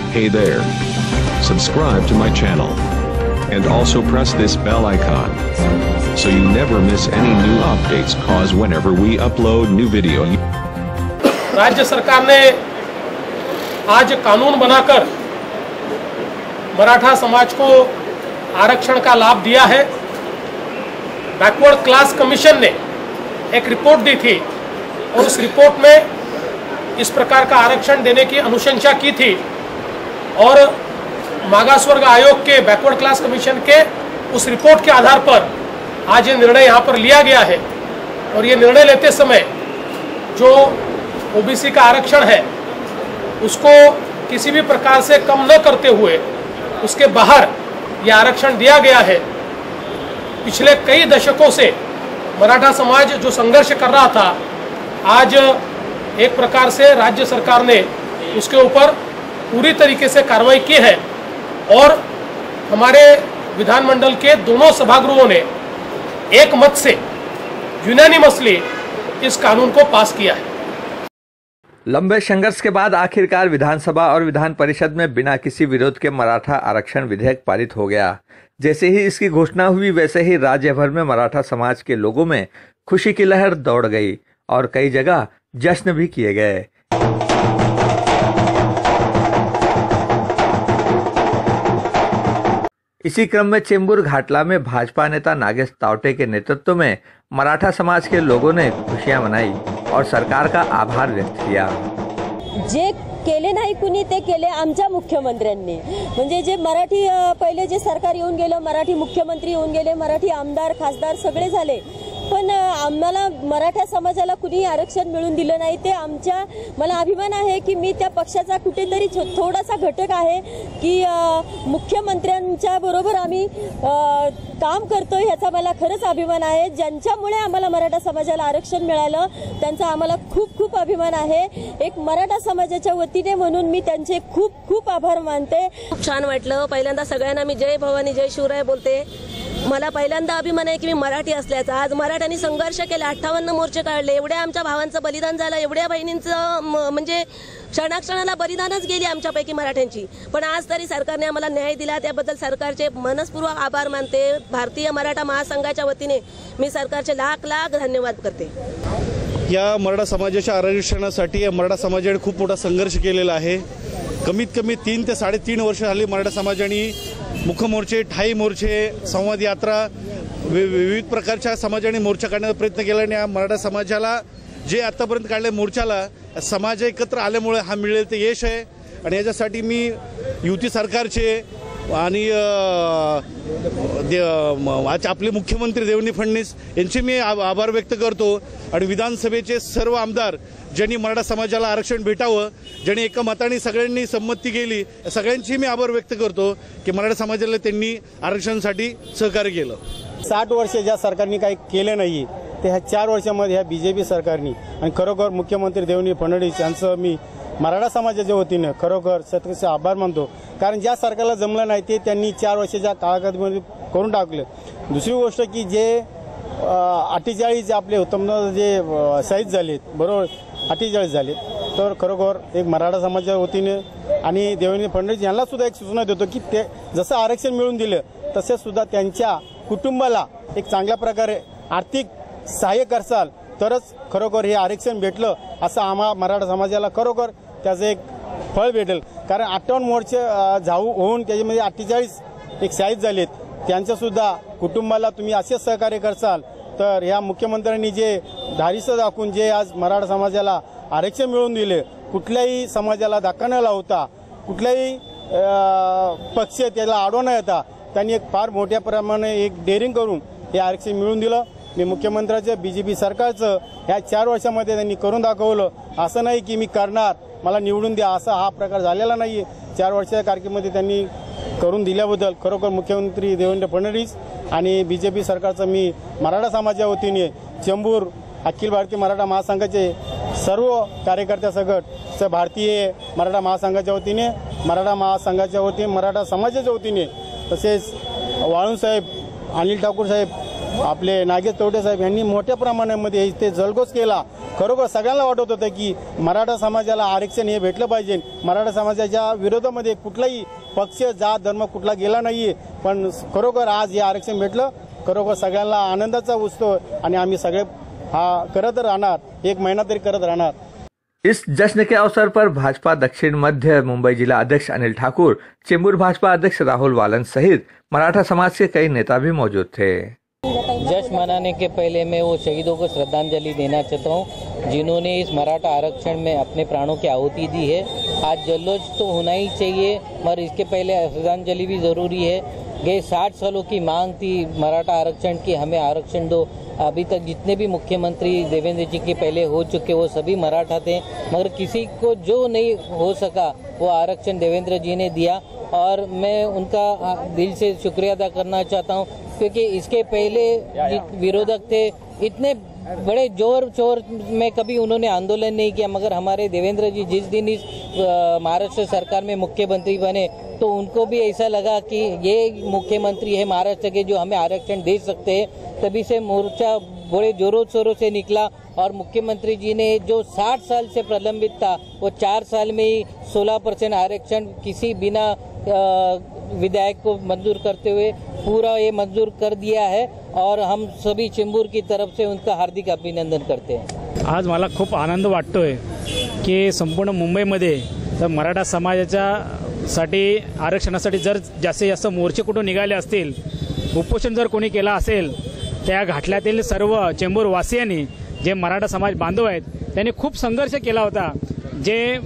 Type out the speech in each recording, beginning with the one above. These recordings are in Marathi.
Hey there. Subscribe to my channel. And also press this bell icon. So you never miss any new updates cause whenever we upload new video. राज्य सरकार ने आज कानून बनाकर मराठा समाज को आरक्षण का लाभ दिया है। बैकवर्ड क्लास कमीशन ने एक रिपोर्ट दी थी और उस रिपोर्ट में इस प्रकार का आरक्षण देने की अनुशंसा की थी और मागास वर्ग आयोग के बैकवर्ड क्लास कमीशन के उस रिपोर्ट के आधार पर आज ये निर्णय यहाँ पर लिया गया है। और ये निर्णय लेते समय जो ओबीसी का आरक्षण है उसको किसी भी प्रकार से कम न करते हुए उसके बाहर ये आरक्षण दिया गया है। पिछले कई दशकों से मराठा समाज जो संघर्ष कर रहा था, आज एक प्रकार से राज्य सरकार ने उसके ऊपर पूरी तरीके से कार्रवाई की है और हमारे विधानमंडल के दोनों सभागृहों ने एक मत से यूनानिमसली इस कानून को पास किया है। लंबे संघर्ष के बाद आखिरकार विधानसभा और विधान परिषद में बिना किसी विरोध के मराठा आरक्षण विधेयक पारित हो गया। जैसे ही इसकी घोषणा हुई वैसे ही राज्य भर में मराठा समाज के लोगों में खुशी की लहर दौड़ गई और कई जगह जश्न भी किए गए। इसी क्रम में चेंबूर घाटला में भाजपा नेता नागेश तावटे के नेतृत्व में मराठा समाज के लोगों ने खुशियां मनाई और सरकार का आभार व्यक्त किया। जे केले नाही कुणी ते केले आमच्या मुख्यमंत्र्यांनी, म्हणजे जे मराठी पहिले जे सरकार येऊन गेलं, मराठी मुख्यमंत्री येऊन गेले, मराठी आमदार खासदार सगळे झाले, पण आम्हाला मराठा समाजाला कुणी आरक्षण मिळून दिलं नाही। ते आमच्या मला अभिमान आहे की मी त्या पक्षाचा कुठेतरी थोडासा घटक आहे की मुख्यमंत्र्यांच्या बरोबर आम्ही काम करतोय, ह्याचा मला खरंच अभिमान आहे। ज्यांच्यामुळे आम्हाला मराठा समाजाला आरक्षण मिळालं त्यांचा आम्हाला खूप खूप अभिमान आहे। एक मराठा समाजाच्या वतीने म्हणून मी त्यांचे खूप खूप आभार मानते। खूप छान वाटलं। पहिल्यांदा सगळ्यांना मी जय भवानी जय शिवराय बोलते। मला पहिल्यांदा अभिमान आहे की मी मराठी असल्याचा। आज मराठ्यांनी संघर्ष केला, 58 मोर्चे काढले, एवढ्या आमच्या भावांचं बलिदान झालं, एवढ्या बहिणींचं म्हणजे क्षणाक्षणाला बलिदानच गेली आमच्यापैकी मराठ्यांची, पण आज तरी सरकारने आम्हाला न्याय दिला, त्याबद्दल सरकारचे मनस्पूर्वक आभार मानते। भारतीय मराठा महासंघाच्या वतीने मी सरकारचे लाख लाख धन्यवाद करते। या मराठा समाजाच्या आरक्षणासाठी मराठा समाजाने खूप मोठा संघर्ष केलेला आहे। कमीत कमी 3 ते 3.5 वर्ष झाली मराठा समाजाने मुख्य मोर्चे, ठाई मोर्चे, संवाद यात्रा, विविध प्रकारच्या समाजाने मोर्चा काढण्याचा प्रयत्न केला आणि मराठा समाजाला जे आतापर्यंत काढले मोर्चाला समाज एकत्र आल्यामुळे हा मिळेल ते यश आहे। आणि याच्यासाठी मी युती सरकारचे आणि आज आपले मुख्यमंत्री देवेंद्र फडणवीस यांचे मी आभार व्यक्त करतो आणि विधानसभेचे सर्व आमदार ज्यांनी मराठा समाजाला आरक्षण भेटावं, ज्यांनी एका मताने सगळ्यांनी संमती केली, सगळ्यांची मी आभार व्यक्त करतो की मराठा समाजाला त्यांनी आरक्षणासाठी सहकार्य केलं। 60 वर्ष ज्या सरकारने काही केलं नाही ते ह्या 4 वर्षांमध्ये ह्या बीजेपी सरकारने आणि खरोखर मुख्यमंत्री देवेंद्र फडणवीस यांचं मी मराठा समाजाच्या वतीने खरोखर सततचे आभार मानतो, कारण ज्या सरकारला जमलं नाही ते त्यांनी 4 वर्षाच्या काळामध्ये करून टाकलं। दुसरी गोष्ट की जे 48 आपले उत्तम जे शहीद झालेत, बरोबर 48 झाले, तर खरोखर एक मराठा समाजाच्या वतीने आणि देवेंद्र फडणवीस यांना सुद्धा एक सूचना देतो की ते जसं आरक्षण मिळून दिलं तसे सुद्धा त्यांच्या कुटुंबाला एक चांगल्या प्रकारे आर्थिक सहाय्य करसाल तरच खरोखर हे आरक्षण भेटलं असं आम्हा मराठा समाजाला खरोखर त्याचं एक फळ भेटेल। कारण 58 मोर्चे होऊन त्याच्यामध्ये 48 एक शहीद झालेत, त्यांच्यासुद्धा कुटुंबाला तुम्ही असेच सहकार्य करसाल तर या मुख्यमंत्र्यांनी जे धारिष्य दाखवून जे आज मराठा समाजाला आरक्षण मिळवून दिले, कुठल्याही समाजाला धक्का न लावता, कुठल्याही पक्ष त्याला आडवा न येता त्यांनी एक फार मोठ्या प्रमाणे एक डेअरिंग करून हे आरक्षण मिळवून दिलं। मी मुख्यमंत्र्याचं बीजेपी सरकारचं ह्या 4 वर्षामध्ये त्यांनी करून दाखवलं। असं नाही की मी करणार, मला निवडून द्या, असा हा प्रकार झालेला नाही। 4 वर्षाच्या कारकिर्दीमध्ये त्यांनी करून दिल्याबद्दल खरोखर मुख्यमंत्री देवेंद्र फडणवीस आणि बीजेपी सरकारचं मी मराठा समाजाच्या वतीने चेंबूर अखिल भारतीय मराठा महासंघाचे सर्व कार्यकर्त्या सगट भारतीय मराठा महासंघाच्या वतीने, मराठा महासंघाच्या वतीने, मराठा समाजाच्या वतीने, तसेच वाळून साहेब, अनिल ठाकूर साहेब, आपले नागेश तवटे साहेब यांनी मोठ्या प्रमाणामध्ये इथे जल्लोष केला खरोखर सगळ्यांना वाटत होतं की मराठा समाजाला आरक्षण हे भेटलं पाहिजे. मराठा समाजाच्या विरोधामध्ये कुठलाही पक्ष जात धर्म कुठला गेला नाहीये, पण खरोखर आज हे आरक्षण भेटलं. खरोखर सगळ्यांना आनंदाचा उत्सव आणि आम्ही सगळे हा करत राहणार, 1 महिना तरी करत राहणार. इस जश्न के अवसर पर भाजपा दक्षिण मध्य मुंबई जिला अध्यक्ष अनिल ठाकुर, चेंबूर भाजपा अध्यक्ष राहुल वालन सहित मराठा समाज के कई नेता भी मौजूद थे. जश्न मनाने के पहले मैं वो शहीदों को श्रद्धांजलि देना चाहता हूँ जिन्होंने इस मराठा आरक्षण में अपने प्राणों की आहुति दी है. आज जल्लोष तो होना ही चाहिए, मगर इसके पहले श्रद्धांजलि भी ज़रूरी है. गए 60 सालों की मांग थी मराठा आरक्षण की, हमें आरक्षण दो. अभी तक जितने भी मुख्यमंत्री देवेंद्र जी के पहले हो चुके वो सभी मराठा थे, मगर किसी को जो नहीं हो सका वो आरक्षण देवेंद्र जी ने दिया और मैं उनका दिल से शुक्रिया अदा करना चाहता हूँ. क्योंकि इसके पहले विरोधक थे, इतने बड़े जोर शोर में कभी उन्होंने आंदोलन नहीं किया, मगर हमारे देवेंद्र जी जिस दिन इस महाराष्ट्र सरकार में मुख्यमंत्री बने तो उनको भी ऐसा लगा कि ये मुख्यमंत्री है महाराष्ट्र के जो हमें आरक्षण दे सकते हैं. तभी से मोर्चा बड़े जोरों शोरों से निकला और मुख्यमंत्री जी ने जो 60 साल से प्रलंबित था वो 4 साल में ही 16% आरक्षण किसी बिना विधायक को मंजूर करते हुए पूरा ये मंजूर कर दिया है और हम सभी चेंबूर की तरफ से उनका हार्दिक अभिनंदन करते हैं. आज मला खूप आनंद वाटतोय की संपूर्ण मुंबईमध्ये तर मराठा समाजाच्यासाठी आरक्षणासाठी जर जास्तीत जास्त मोर्चे कुठून निघाले असतील, उपोषण जर कोणी केला असेल, त्या घाटल्यातील सर्व चेंबूर वासियांनी जे मराठा समाज बांधव आहेत त्यांनी खूप संघर्ष केला होता. जे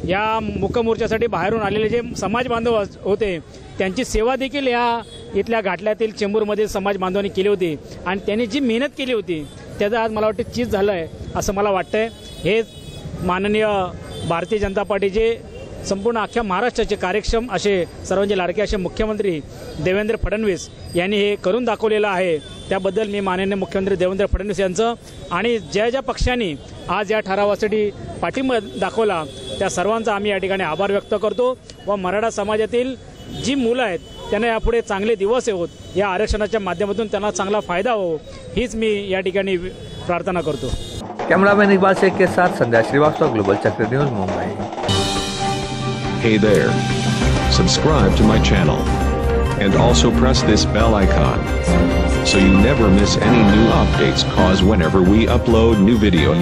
या मुकमोर्चासाठी बाहेरून आलेले जे समाज बांधव होते त्यांची सेवा देखील या इथल्या घाटल्यातील चेंबूरमधील समाज बांधवांनी केली होती आणि त्यांनी जी मेहनत केली होती त्याचं आज मला वाटतं चीज झालं आहे असं मला वाटतंय. हे माननीय भारतीय जनता पार्टीचे संपूर्ण अख्ख्या महाराष्ट्राचे कार्यक्षम असे सर्वांचे लाडके असे मुख्यमंत्री देवेंद्र फडणवीस यांनी हे करून दाखवलेलं आहे. त्याबद्दल मी माननीय मुख्यमंत्री देवेंद्र फडणवीस यांचं आणि ज्या ज्या पक्षांनी आज या ठरावासाठी पाठिंबा दाखवला त्या सर्वांचा आम्ही या ठिकाणी आभार व्यक्त करतो व मराठा समाजातील जी मुलं आहेत त्यांना यापुढे चांगले दिवस येवोत, या आरक्षणाच्या माध्यमातून त्यांना चांगला फायदा हो हीच मी या ठिकाणी प्रार्थना करतो. कैमरामैन इकबाल शेख के साथ संध्या श्रीवास्तव, ग्लोबल चक्र news, Mumbai. Hey there. Subscribe to my channel. And also press this bell icon. So you never miss any new updates, cause whenever we upload new video